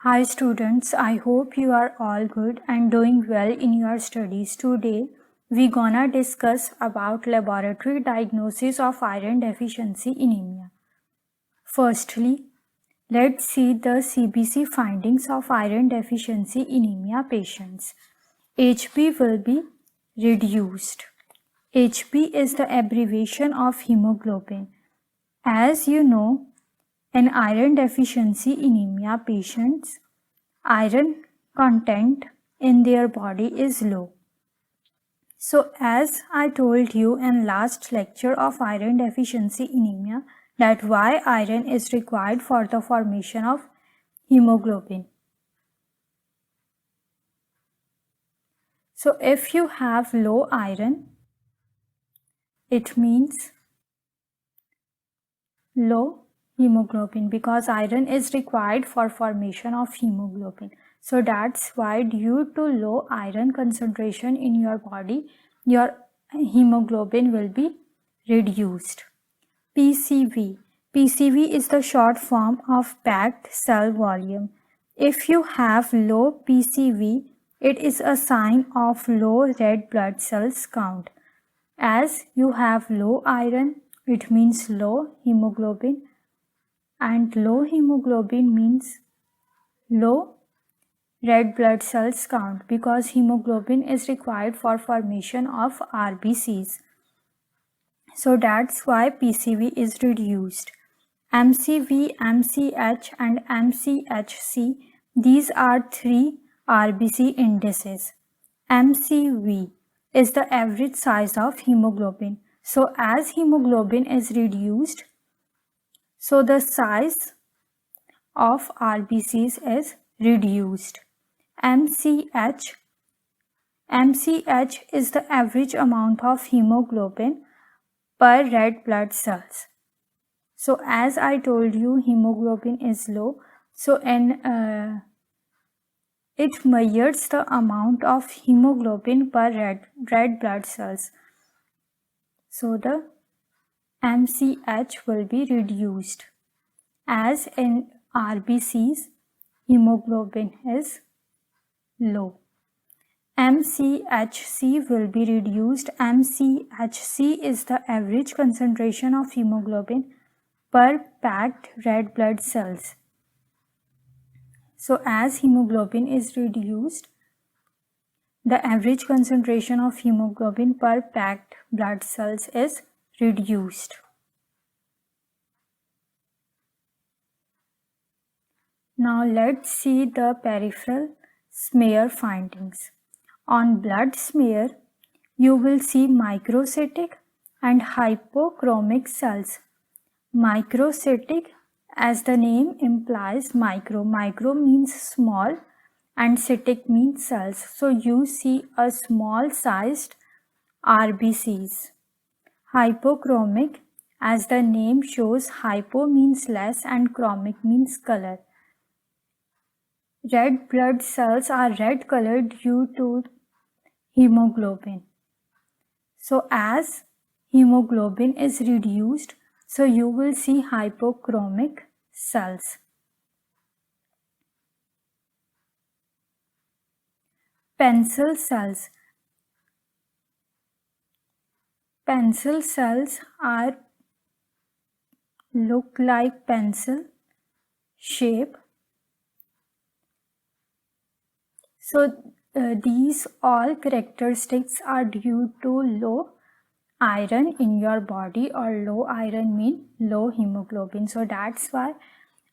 Hi students, I hope you are all good and doing well in your studies. Today we gonna discuss about laboratory diagnosis of iron deficiency anemia. Firstly, let's see the CBC findings of iron deficiency anemia patients. HB will be reduced. HB is the abbreviation of hemoglobin. As you know, in iron deficiency anemia patients, iron content in their body is low. So as I told you in last lecture of iron deficiency anemia that why iron is required for the formation of hemoglobin. So if you have low iron, it means low hemoglobin because iron is required for formation of hemoglobin. So that's why due to low iron concentration in your body, your hemoglobin will be reduced. PCV. PCV is the short form of packed cell volume. If you have low PCV, it is a sign of low red blood cells count. As you have low iron, it means low hemoglobin, and low hemoglobin means low red blood cells count because hemoglobin is required for formation of RBCs. So that's why PCV is reduced. MCV, MCH and MCHC, these are three RBC indices. MCV is the average size of hemoglobin. So as hemoglobin is reduced, so the size of RBCs is reduced. MCH is the average amount of hemoglobin per red blood cells. So as I told you, hemoglobin is low. So it measures the amount of hemoglobin per red blood cells. So the MCH will be reduced. As in RBCs, hemoglobin is low. MCHC will be reduced. MCHC is the average concentration of hemoglobin per packed red blood cells. So as hemoglobin is reduced, the average concentration of hemoglobin per packed blood cells is reduced. Now let's see the peripheral smear findings. On blood smear, you will see microcytic and hypochromic cells. Microcytic, as the name implies, micro means small and cytic means cells. So you see a small sized RBCs. Hypochromic, as the name shows, hypo means less and chromic means color. Red blood cells are red colored due to hemoglobin. So as hemoglobin is reduced, so you will see hypochromic cells. Pencil cells. Pencil cells are look like pencil shape. So these all characteristics are due to low iron in your body, or low iron mean low hemoglobin. So that's why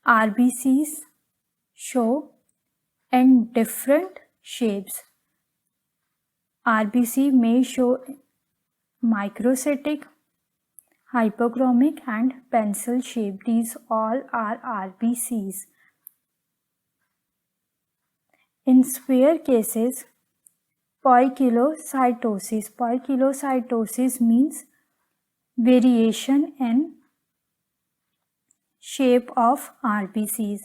RBCs show in different shapes. RBC may show microcytic, hypochromic and pencil shape. These all are RBCs. In severe cases, poikilocytosis. Poikilocytosis means variation in shape of RBCs.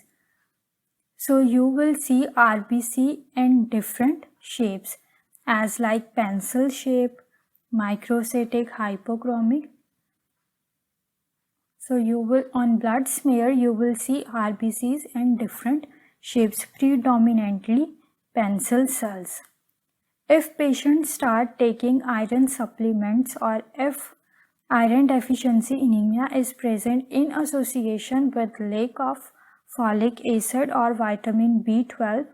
So you will see RBC in different shapes as like pencil shape, microcytic, hypochromic. So you will, on blood smear, you will see RBCs in different shapes predominantly pencil cells. If patients start taking iron supplements or if iron deficiency anemia is present in association with lack of folic acid or vitamin B12,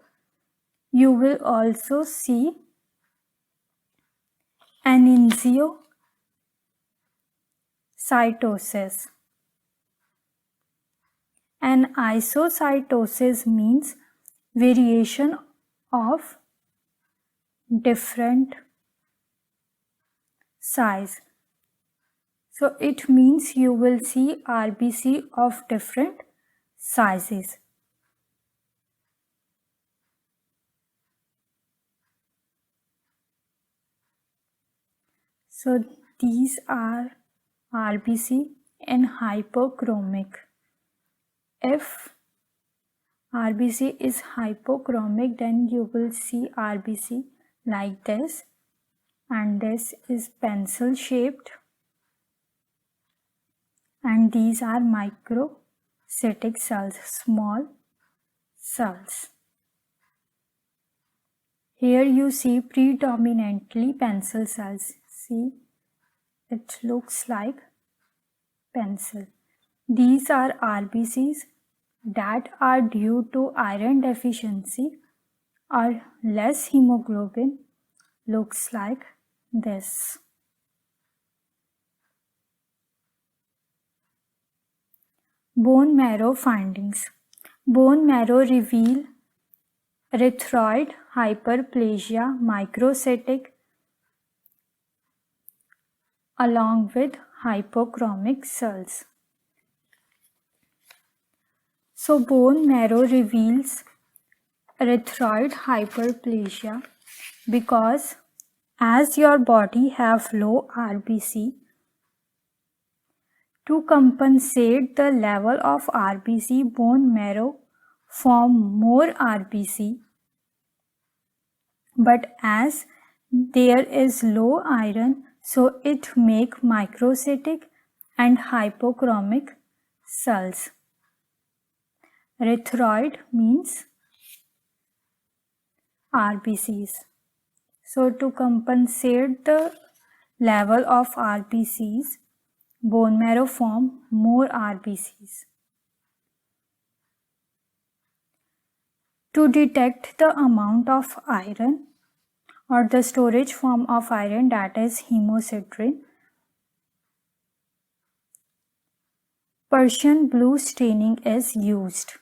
you will also see anisocytosis. Anisocytosis means variation of different size. So it means you will see RBC of different sizes. So these are RBC in hypochromic. If RBC is hypochromic, then you will see RBC like this, and this is pencil shaped, and these are microcytic cells, small cells. Here you see predominantly pencil cells. See, it looks like pencil. These are RBCs that are due to iron deficiency or less hemoglobin, looks like this. Bone marrow findings. Bone marrow reveal erythroid hyperplasia microcytic along with hypochromic cells. So bone marrow reveals erythroid hyperplasia because as your body have low RBC, to compensate the level of RBC, bone marrow form more RBC, but as there is low iron, so it make microcytic and hypochromic cells. Erythroid means RBCs. So to compensate the level of RBCs, bone marrow form more RBCs. To detect the amount of iron or the storage form of iron, that is hemosiderin, Persian blue staining is used.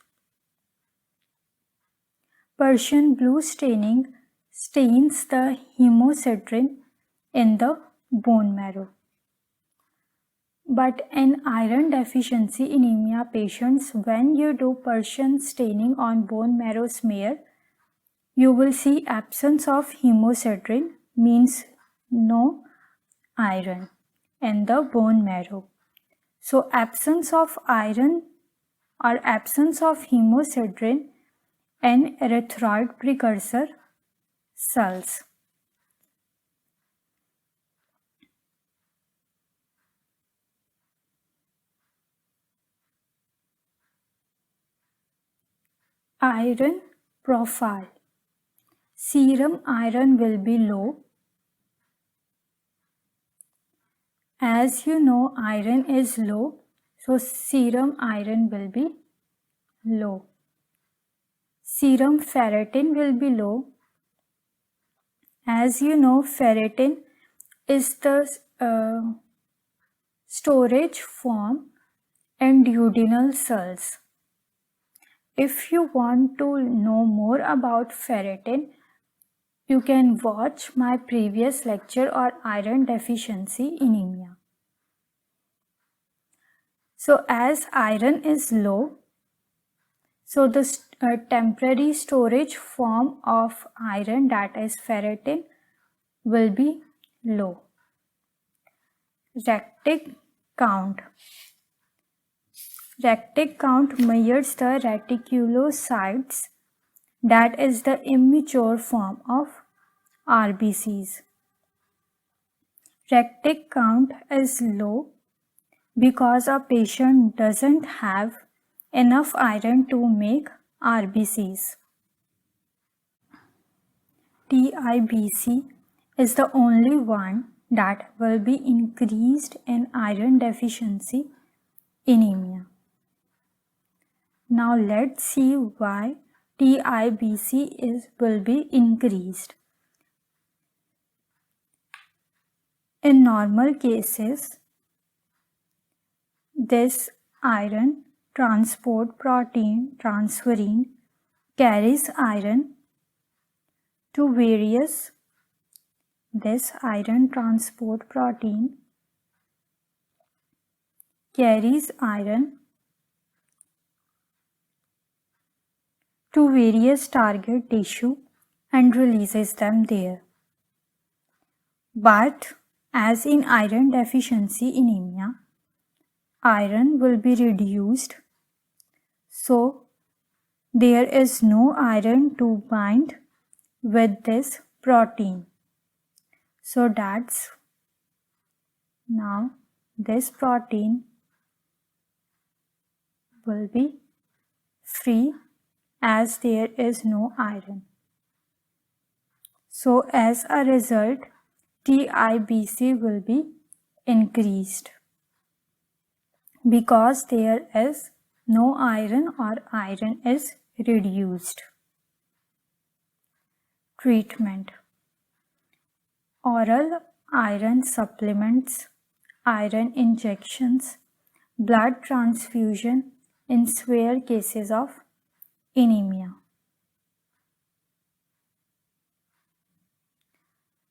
Persian blue staining stains the hemosiderin in the bone marrow. But in iron deficiency anemia patients, when you do Persian staining on bone marrow smear, you will see absence of hemosiderin, means no iron in the bone marrow. So absence of iron or absence of hemosiderin in erythroid precursor cells. Iron profile. Serum iron will be low. As you know, iron is low, so serum iron will be low. Serum ferritin will be low. As you know, ferritin is the storage form in duodenal cells. If you want to know more about ferritin, you can watch my previous lecture on iron deficiency anemia. So as iron is low, so the temporary storage form of iron, that is ferritin, will be low. Retic count. Retic count measures the reticulocytes, that is the immature form of RBCs. Retic count is low because a patient doesn't have enough iron to make RBCs. TIBC is the only one that will be increased in iron deficiency anemia. Now let's see why TIBC will be increased. In normal cases, this iron transport protein transferrin carries iron to various target tissue and releases them there. But as in iron deficiency anemia, iron will be reduced, so there is no iron to bind with this protein. So that's now this protein will be free as there is no iron. So as a result, TIBC will be increased because there is no iron or iron is reduced. Treatment: oral iron supplements, iron injections, blood transfusion in severe cases of anemia.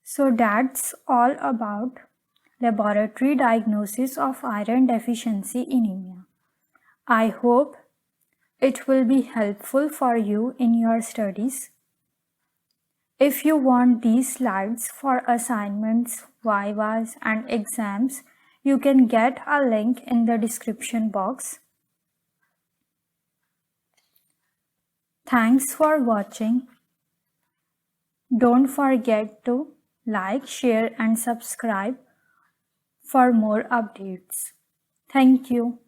So that's all about laboratory diagnosis of iron deficiency anemia. I hope it will be helpful for you in your studies. If you want these slides for assignments, vivas and exams, you can get a link in the description box. Thanks for watching. Don't forget to like, share and subscribe for more updates. Thank you.